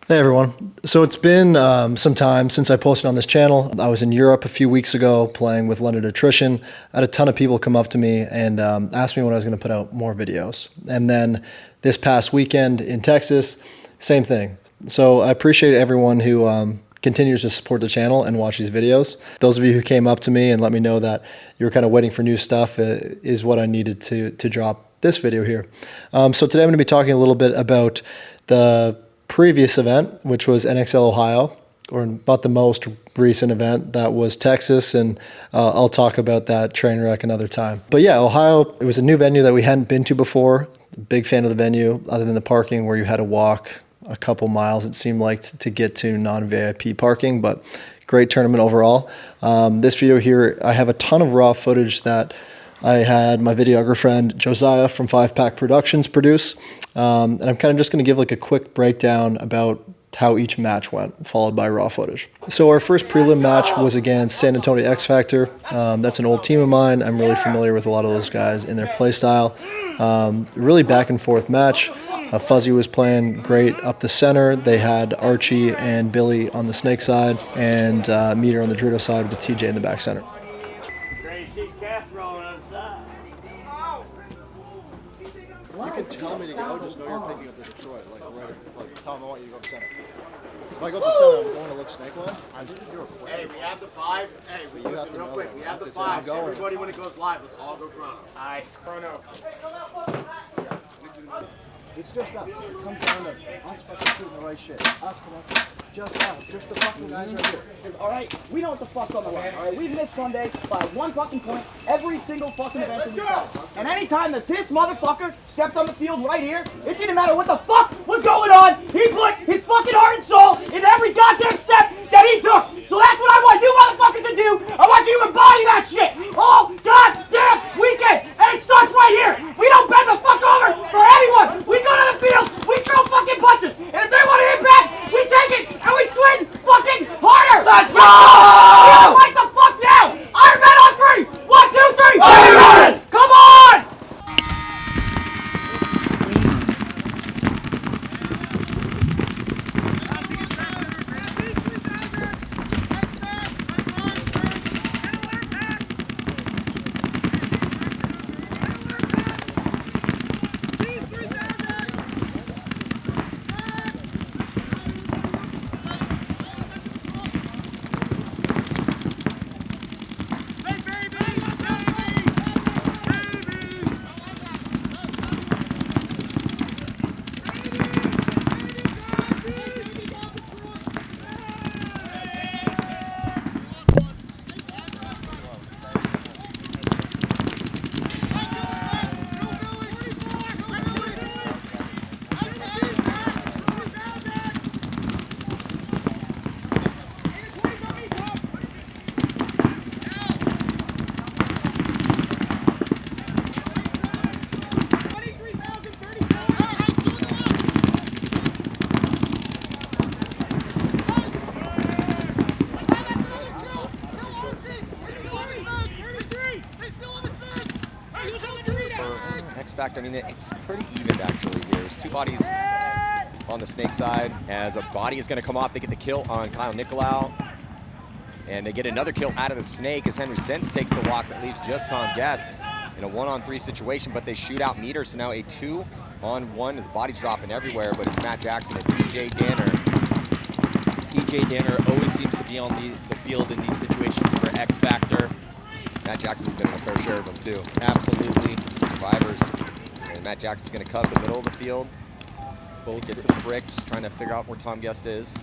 Hey everyone. So it's been some time since I posted on this channel. I was in Europe a few weeks ago playing with London Nutrition. I had a ton of people come up to me and ask me when I was going to put out more videos. And then this past weekend in Texas, same thing. So I appreciate everyone who continues to support the channel and watch these videos. Those of you who came up to me and let me know that you were kind of waiting for new stuff is what I needed to drop this video here. So today I'm going to be talking a little bit about the previous event, which was NXL Ohio, or about the most recent event that was Texas, and I'll talk about that train wreck another time. But yeah, Ohio, it was a new venue that we hadn't been to before. Big fan of the venue, other than the parking where you had to walk a couple miles, it seemed like, to get to non-VIP parking, but great tournament overall. This video here, I have a ton of raw footage that I had my videographer friend Josiah from 5-Pack Productions produce, and I'm kind of just going to give like a quick breakdown about how each match went, followed by raw footage. So our first prelim match was against San Antonio XFactor. That's an old team of mine. I'm really familiar with a lot of those guys in their play style. Really back and forth match. Fuzzy was playing great up the center. They had Archie and Billy on the snake side, and Meter on the Dorito side with TJ in the back center. You can tell me to go, just know you're picking up the Detroit, tell them I want you to go center. If I go to center, I'm going to look snake line. Hey, we have the 5. Hey, listen real quick. We have the 5. Everybody, when it goes live, let's all go chrono. Alright, chrono. It's just us. It comes down to us fucking shooting the right shit. Us, come on. Just us. Just the fucking guys right here. Alright, we know what the fuck's on the line. Alright, we've missed Sunday by 1 fucking point every single fucking event that we played. And any time that this motherfucker stepped on the field right here, it didn't matter what the fuck was going on. He put his fucking heart and soul in every goddamn step that he took. So that's what I want you motherfuckers to do. I want you to embody that shit all goddamn weekend. And it starts right here. We don't bend the fuck over for anyone. We go to the field, we throw fucking punches. And if they want to hit back, we take it and we swing fucking harder. Let's go! Right the fuck now. Ironmen on 3. 1, 2, 3. Ironmen! Come on! XFactor, I mean, it's pretty even actually here. There's 2 bodies on the snake side. As a body is going to come off, they get the kill on Kyle Nicolau. And they get another kill out of the snake as Henry Sense takes the walk that leaves just Tom Guest in a 1-on-3 situation, but they shoot out Meter, so now a 2-on-1. The body's dropping everywhere, but it's Matt Jackson and TJ Danner. TJ Danner always seems to be on the field in these situations for XFactor. Matt Jackson's been in a fair share of them too. Absolutely. Survivors. And Matt Jackson's going to cut the middle of the field. Both get to the brick, just trying to figure out where Tom Guest is.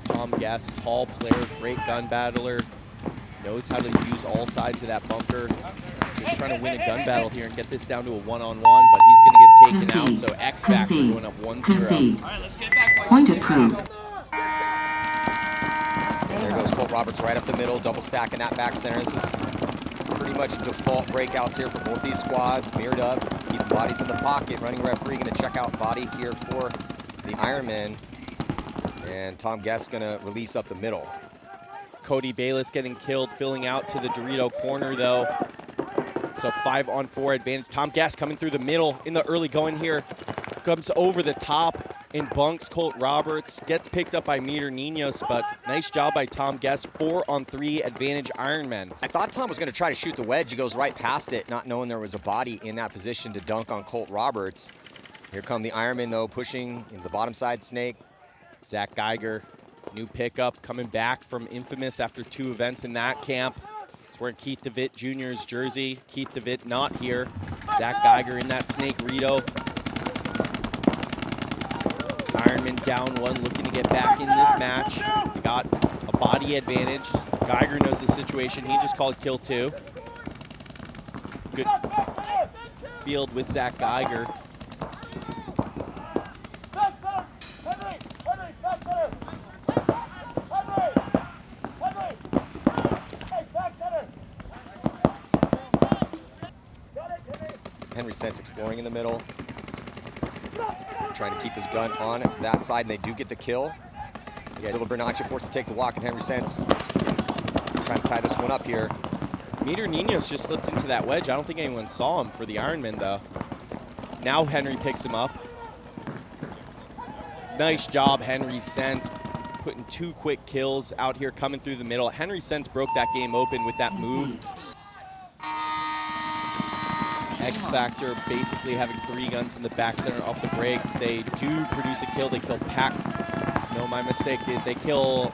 Tom Guest, tall player, great gun battler, knows how to use all sides of that bunker. Just trying to win a gun battle here and get this down to a 1-on-1, but he's going to get taken out, so XFactor going up 1-0. All right, let's get it back. Point approved. There goes Colt Roberts right up the middle, double stacking that back center. This is pretty much default breakouts here for both these squads. Mirrored up, keep bodies in the pocket. Running referee going to check out body here for the Ironmen. And Tom Guest going to release up the middle. Cody Bayless getting killed, filling out to the Dorito corner though. So 5-on-4 advantage. Tom Guest coming through the middle in the early going here. Comes over the top. and bunks Colt Roberts. Gets picked up by Meter Ninos, but nice job by Tom Guest. 4-on-3 advantage Ironmen. I thought Tom was going to try to shoot the wedge. He goes right past it, not knowing there was a body in that position to dunk on Colt Roberts. Here come the Ironmen, though, pushing into the bottom side snake. Zach Geiger, new pickup, coming back from Infamous after 2 events in that camp. He's wearing Keith DeVitt Jr.'s jersey. Keith DeVitt not here. Zach Geiger in that snake Rito. Ironman down 1, looking to get back in this match. They got a body advantage. Geiger knows the situation. He just called kill 2. Good field with Zach Geiger. Henry Sense exploring in the middle. Trying to keep his gun on that side, and they do get the kill. Yeah, Little Bernacci forced to take the walk, and Henry Sense trying to tie this one up here. Meter Ninos just slipped into that wedge. I don't think anyone saw him for the Ironman, though. Now Henry picks him up. Nice job, Henry Sense, putting 2 quick kills out here coming through the middle. Henry Sense broke that game open with that move. XFactor basically having 3 guns in the back center off the break. They do produce a kill. They kill No, my mistake. They kill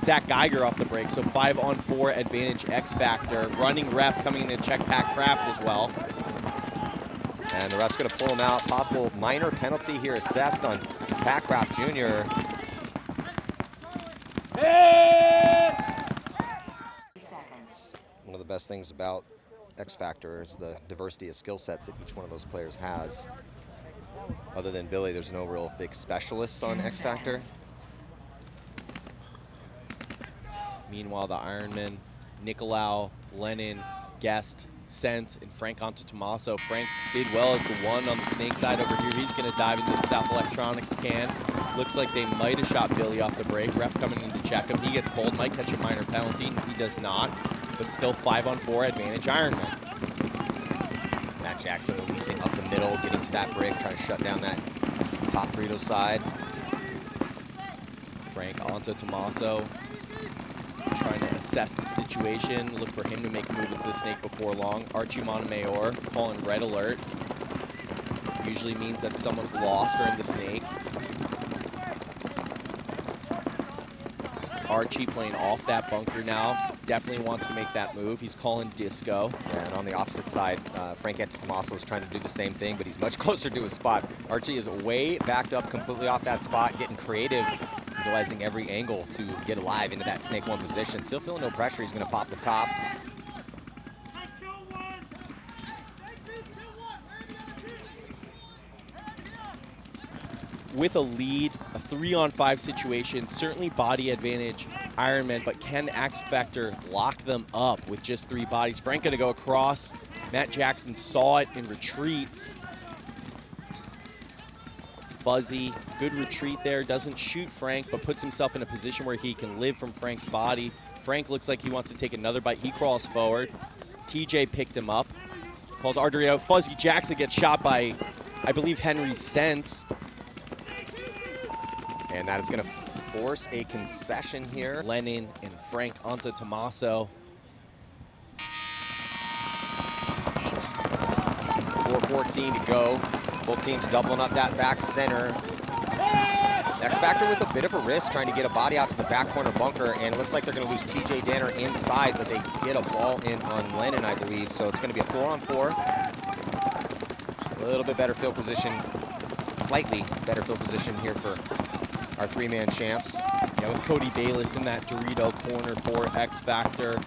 Zach Geiger off the break. So 5-on-4 advantage XFactor. Running ref coming in to check Pat Kraft as well. And the ref's going to pull him out. Possible minor penalty here assessed on Pat Kraft Jr. One of the best things about XFactor is the diversity of skill sets that each one of those players has. Other than Billy, there's no real big specialists on XFactor. Meanwhile, the Ironmen, Nicolau, Lennon, Guest, Sense, and Frank Antetomaso. Frank did well as the 1 on the snake side over here. He's going to dive into the South Electronics can. Looks like they might have shot Billy off the break. Ref coming in to check him. He gets pulled, might catch a minor penalty. He does not, but still 5-on-4 advantage Ironman. Matt Jackson releasing up the middle, getting to that brick, trying to shut down that top burrito side. Frank Antetomaso trying to assess the situation, look for him to make a move into the snake before long. Archie Montemayor calling red alert. Usually means that someone's lost or in the snake. Archie playing off that bunker now. Definitely wants to make that move. He's calling disco. Yeah, and on the opposite side, Frank Antetomaso is trying to do the same thing, but he's much closer to his spot. Archie is way backed up completely off that spot, getting creative, utilizing every angle to get alive into that snake 1 position. Still feeling no pressure. He's going to pop the top. With a lead, a 3-on-5 situation, certainly body advantage Ironman, but can XFactor lock them up with just 3 bodies? Frank gonna go across. Matt Jackson saw it and retreats. Fuzzy, good retreat there, doesn't shoot Frank, but puts himself in a position where he can live from Frank's body. Frank looks like he wants to take another bite. He crawls forward. TJ picked him up, calls artery out. Fuzzy Jackson gets shot by, I believe, Henry Sense. And that is going to force a concession here. Lennon and Frank Antetomaso. 4:14 to go. Both teams doubling up that back center. XFactor with a bit of a risk, trying to get a body out to the back corner bunker, and it looks like they're going to lose TJ Danner inside, but they get a ball in on Lennon, I believe. So it's going to be a 4-on-4. A little bit better field position, slightly better field position here for our 3-man champs. Yeah, with Cody Bayless in that Dorito corner for XFactor.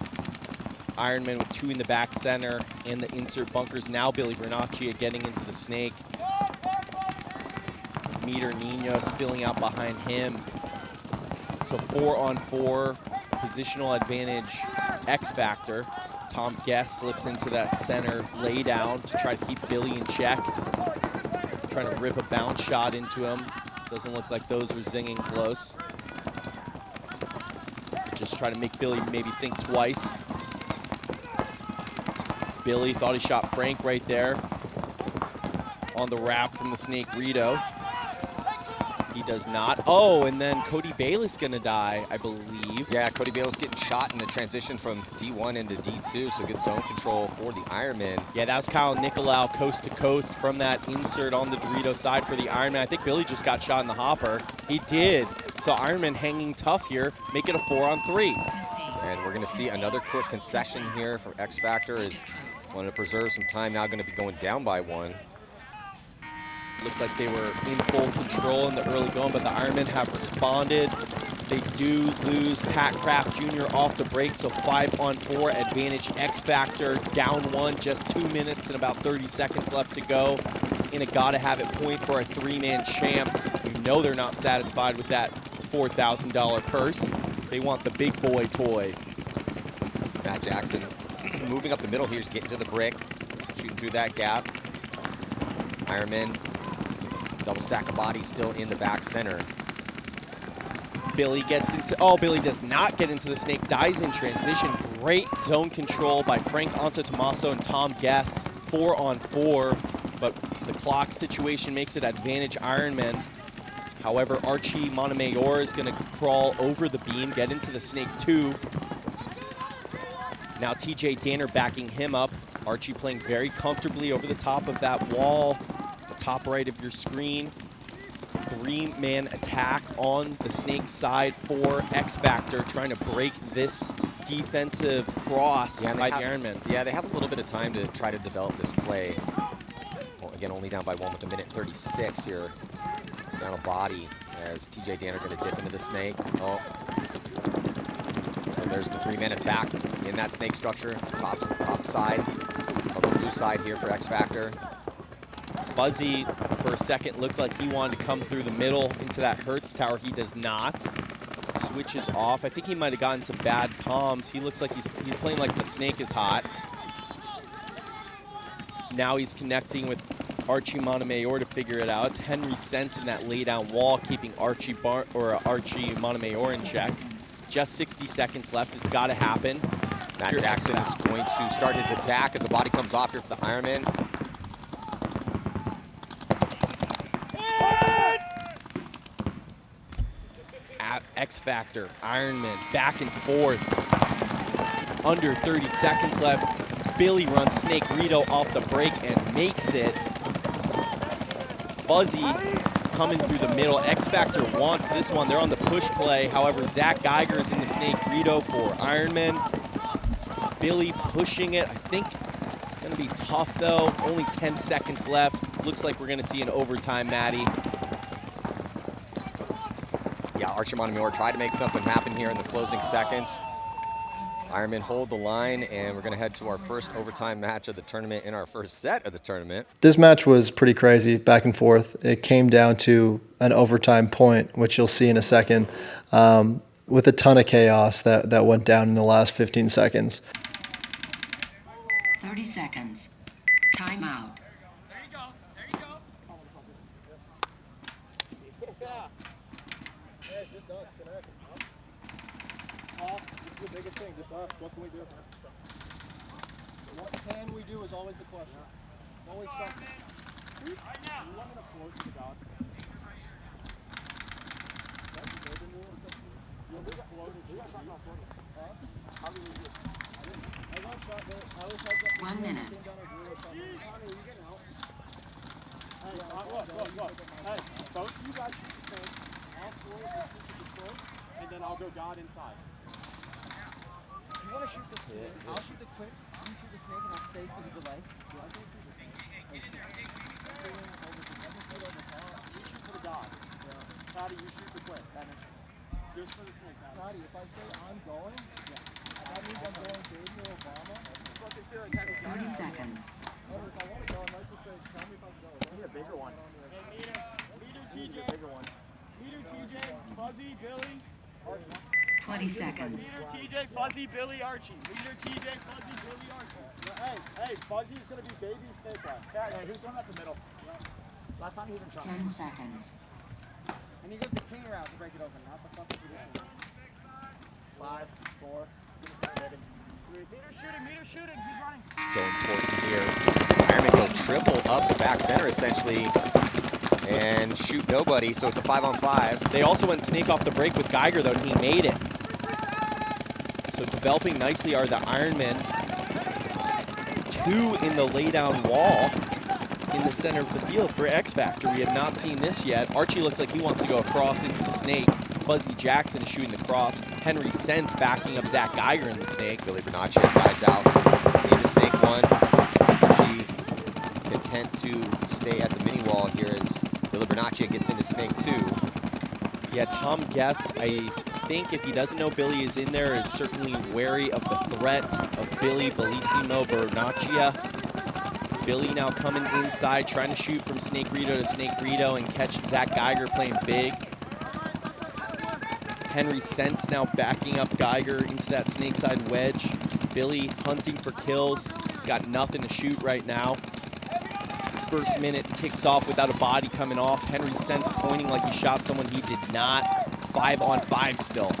Ironman with 2 in the back center and the insert bunkers. Now Billy Bernacci getting into the snake. Meter Ninos filling out behind him. So 4-on-4, positional advantage XFactor. Tom Guest slips into that center lay down to try to keep Billy in check. Trying to rip a bounce shot into him. Doesn't look like those are zinging close. Just try to make Billy maybe think twice. Billy thought he shot Frank right there on the wrap from the snake Rito. He does not. Oh, and then Cody Bayless gonna die, I believe. Yeah, Cody Bayless getting shot in the transition from D1 into D2, so good zone control for the Ironmen. Yeah, that was Kyle Nicolau coast to coast from that insert on the Dorito side for the Ironman. I think Billy just got shot in the hopper. He did. So Ironman hanging tough here, make it a 4-on-3. And we're going to see another quick concession here from XFactor as wanting to preserve some time, now going to be going down by 1. Looked like they were in full control in the early going, but the Ironmen have responded. They do lose Pat Kraft Jr. off the break, so 5-on-4 advantage XFactor, down 1, just 2 minutes and about 30 seconds left to go. In a gotta-have-it point for our 3-man champs. We know they're not satisfied with that $4,000 purse. They want the big boy toy. Matt Jackson moving up the middle here, just getting to the brick, shooting through that gap. Ironman, double stack of bodies still in the back center. Billy gets into, oh, Billy does not get into the snake, dies in transition. Great zone control by Frank Antetomaso and Tom Guest, 4-on-4, but the clock situation makes it advantage Ironman. However, Archie Montemayor is gonna crawl over the beam, get into the snake 2. Now TJ Danner backing him up. Archie playing very comfortably over the top of that wall, the top right of your screen. 3-man attack on the snake side for XFactor, trying to break this defensive cross by the Ironmen. Yeah, they have a little bit of time to try to develop this play. Well, again, only down by 1 with 1:36 here. Down a body as TJ Danner going to dip into the snake. Oh. So there's the 3-man attack in that snake structure. Top side, on the blue side here for XFactor. Fuzzy, for a second, looked like he wanted to come through the middle into that Hertz tower. He does not. Switches off. I think he might have gotten some bad comms. He looks like he's playing like the snake is hot. Now he's connecting with Archie Montemayor to figure it out. It's Henry Sense in that lay-down wall, keeping Archie Montemayor in check. Just 60 seconds left. It's got to happen. Matt Jackson is going to start his attack as the body comes off here for the Ironman. At XFactor, Ironman, back and forth. Under 30 seconds left. Billy runs Snake Rito off the break and makes it. Fuzzy coming through the middle. XFactor wants this one. They're on the push play. However, Zach Geiger's in the Snake Rito for Ironman. Billy pushing it. I think it's going to be tough, though. Only 10 seconds left. Looks like we're going to see an overtime, Maddie. Yeah, Archie Montemayor tried to make something happen here in the closing seconds. Ironmen hold the line, and we're going to head to our first overtime match of the tournament in our first set of the tournament. This match was pretty crazy, back and forth. It came down to an overtime point, which you'll see in a second, with a ton of chaos that went down in the last 15 seconds. 30 seconds. Timeout. There you go. There you go. Hey, just us, connect. Paul, this is the biggest thing, just us. What can we do? What can we do is always the question. It's always something. Right now. You want me to float to the dog? That's the bigger rule. You'll be floated. You guys talking about floating. Huh? How do we do it? I don't shot that. I always have that. 1 minute. Came down and drew or something. Connie, you getting out? Hey, look. Hey, both you guys shoot the snake. I'll float, you shoot the foot, and then I'll go God inside. You want to shoot the snake? I'll shoot the quick. You shoot the snake and I'll stay for the delay. Yeah, I'll go through the snake. Get in there, dig. You shoot for the God. Yeah. Patty, you shoot the quick. Just for the snake, Patty. Patty, if I say I'm going, that means I'm going Dave or Obama. 30 seconds. Or if I want to go, I might just say, tell me if I can go. Need a bigger one. Leader TJ. Bigger one. Leader TJ, Fuzzy, Billy. 20 seconds. Leader TJ, Fuzzy, Billy, Archie. Leader TJ, Fuzzy, Billy, Archie. Hey, Fuzzy's gonna be baby snake guy. Yeah, who's going up the middle? Last time he was in trouble. 10 seconds. And he goes the king route to break it open, not the fucking tradition. 5, 4, 3. Meter shooting, he's running. So important here. Ironmen go triple up the back center, essentially. and shoot nobody, so it's a 5-on-5. They also went snake off the break with Geiger, though, and he made it. So developing nicely are the Ironmen. 2 in the laydown wall in the center of the field for XFactor. We have not seen this yet. Archie looks like he wants to go across into the snake. Fuzzy Jackson is shooting the cross. Henry Sense backing up Zach Geiger in the snake. Billy Bernaccia dives out into snake 1. Archie content to stay at the mini wall here as Billy Bernaccia gets into snake 2. Yeah, Tom Guest, I think if he doesn't know Billy is in there, is certainly wary of the threat of Billy Bellissimo Bernaccia. Billy now coming inside, trying to shoot from Snake Rito to Snake Rito and catch Zach Geiger playing big. Henry Sense now backing up Geiger into that snake side wedge. Billy hunting for kills. He's got nothing to shoot right now. First minute ticks off without a body coming off. Henry Sense pointing like he shot someone he did not. 5-on-5 still.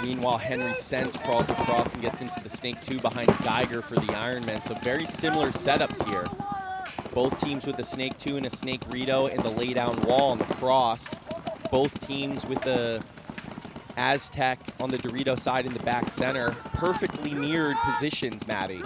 Meanwhile, Henry Sense crawls across and gets into the Snake 2 behind Geiger for the Ironmen. So very similar setups here. Both teams with a Snake 2 and a Snake Rito in the laydown wall on the cross. Both teams with the Aztec on the Dorito side in the back center. Perfectly mirrored positions, Maddie.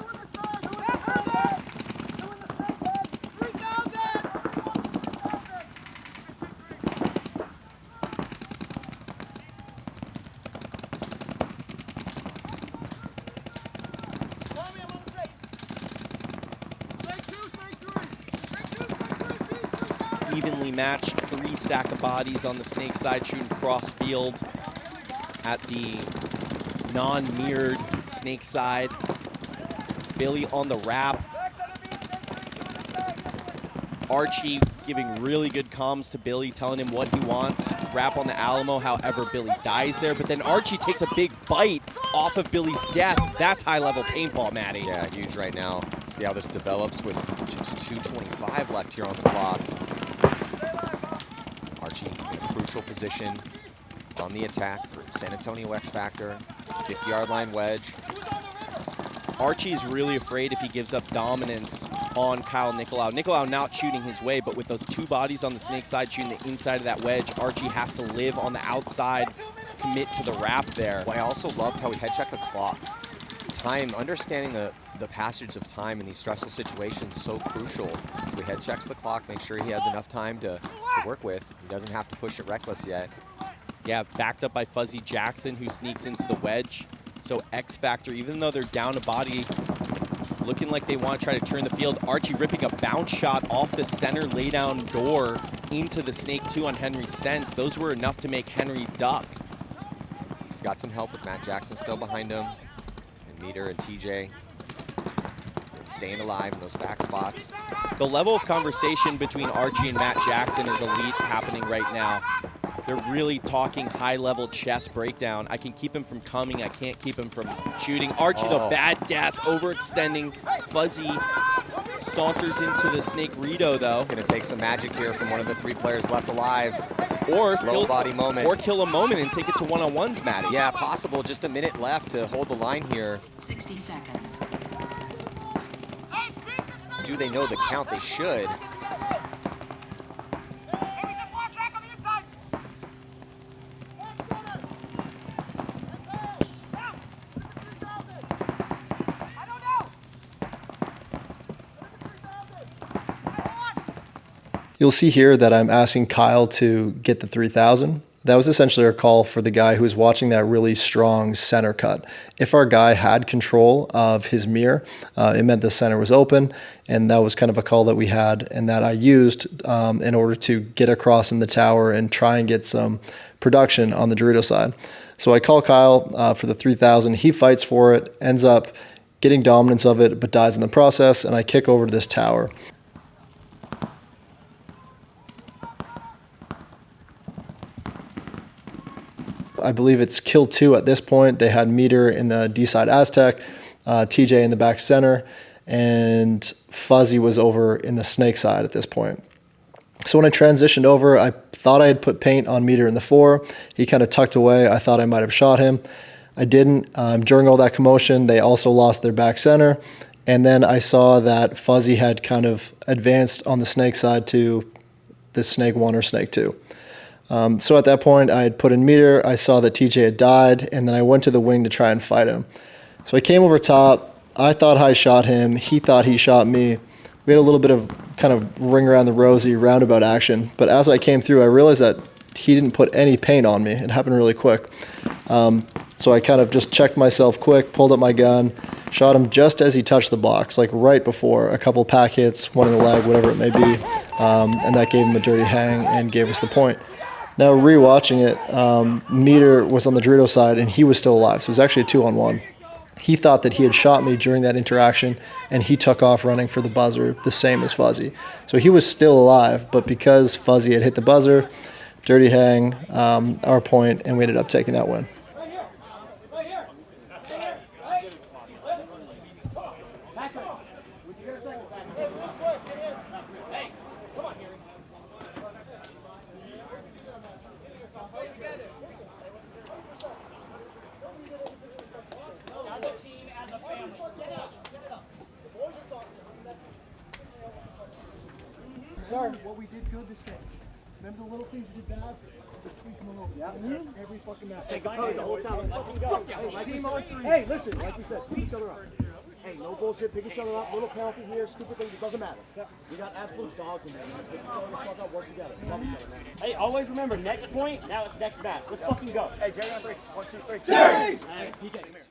Evenly matched, 3 stack of bodies on the snake side shooting cross field at the non-mirrored snake side. Billy on the wrap. Archie giving really good comms to Billy, telling him what he wants. Wrap on the Alamo, however, Billy dies there. But then Archie takes a big bite off of Billy's death. That's high-level paintball, Maddie. Yeah, huge right now. See how this develops with just 2:25 left here on the clock. Archie in a crucial position on the attack for San Antonio XFactor. 50-yard line wedge. Archie is really afraid if he gives up dominance on Kyle Nicolau. Nicolau not shooting his way, but with those 2 bodies on the snake side shooting the inside of that wedge, Archie has to live on the outside, commit to the wrap there. Well, I also loved how he head checked the clock. Time, understanding the passage of time in these stressful situations so crucial. So he head checks the clock, make sure he has enough time to work with. He doesn't have to push it reckless yet. Yeah, backed up by Fuzzy Jackson, who sneaks into the wedge. So XFactor, even though they're down a body, looking like they want to try to turn the field. Archie ripping a bounce shot off the center laydown door into the Snake 2 on Henry Sense. Those were enough to make Henry duck. He's got some help with Matt Jackson still behind him. And Meter and TJ staying alive in those back spots. The level of conversation between Archie and Matt Jackson is elite happening right now. They're really talking high-level chess breakdown. I can keep him from coming. I can't keep him from shooting. Archie to bad death, overextending. Fuzzy saunters into the Snake Rito, though. Gonna take some magic here from one of the 3 players left alive. Or low body moment. Or kill a moment and take it to one-on-ones, Maddie. Yeah, possible. Just a minute left to hold the line here. 60 seconds. Do they know the count? They should. You'll see here that I'm asking Kyle to get the 3000. That was essentially our call for the guy who was watching that really strong center cut. If our guy had control of his mirror, it meant the center was open, and that was kind of a call that we had and that I used in order to get across in the tower and try and get some production on the Dorito side. So I call Kyle for the 3000. He fights for it, ends up getting dominance of it, but dies in the process, and I kick over to this tower. I believe it's kill 2 at this point. They had Meter in the D-side Aztec, TJ in the back center, and Fuzzy was over in the snake side at this point. So when I transitioned over, I thought I had put paint on Meter in the 4. He kind of tucked away. I thought I might have shot him. I didn't. During all that commotion, they also lost their back center. And then I saw that Fuzzy had kind of advanced on the snake side to the snake 1 or snake 2. So at that point, I had put in Meter. I saw that TJ had died, and then I went to the wing to try and fight him. So I came over top. I thought I shot him. He thought he shot me. We had a little bit of kind of ring around the rosy roundabout action. But as I came through, I realized that he didn't put any paint on me. It happened really quick. So I kind of just checked myself quick, pulled up my gun, shot him just as he touched the box, like right before, a couple pack hits, one in the leg, whatever it may be. And that gave him a dirty hang and gave us the point. Now, rewatching it, Meter was on the Dorito side, and he was still alive. So it was actually a 2-on-1. He thought that he had shot me during that interaction, and he took off running for the buzzer, the same as Fuzzy. So he was still alive, but because Fuzzy had hit the buzzer, dirty hang, our point, and we ended up taking that win. Sir, what we did good this game. Remember the little things you did bad? Just tweak them a little. Yeah. Every fucking match. Hey, the whole time. Let's fucking go. Hey, team on 3. Hey, listen, like we said, pick each other up. Hey, no bullshit, pick each other up. Little penalty here, stupid things, it doesn't matter. We got absolute dogs in there. Pick each other the fuck up, work together. Love each other, man. Hey, always remember, next point, now it's next match. Let's fucking go. Hey, Jerry on 3. 1, 2, 3. Jerry! Hey, PK, come here.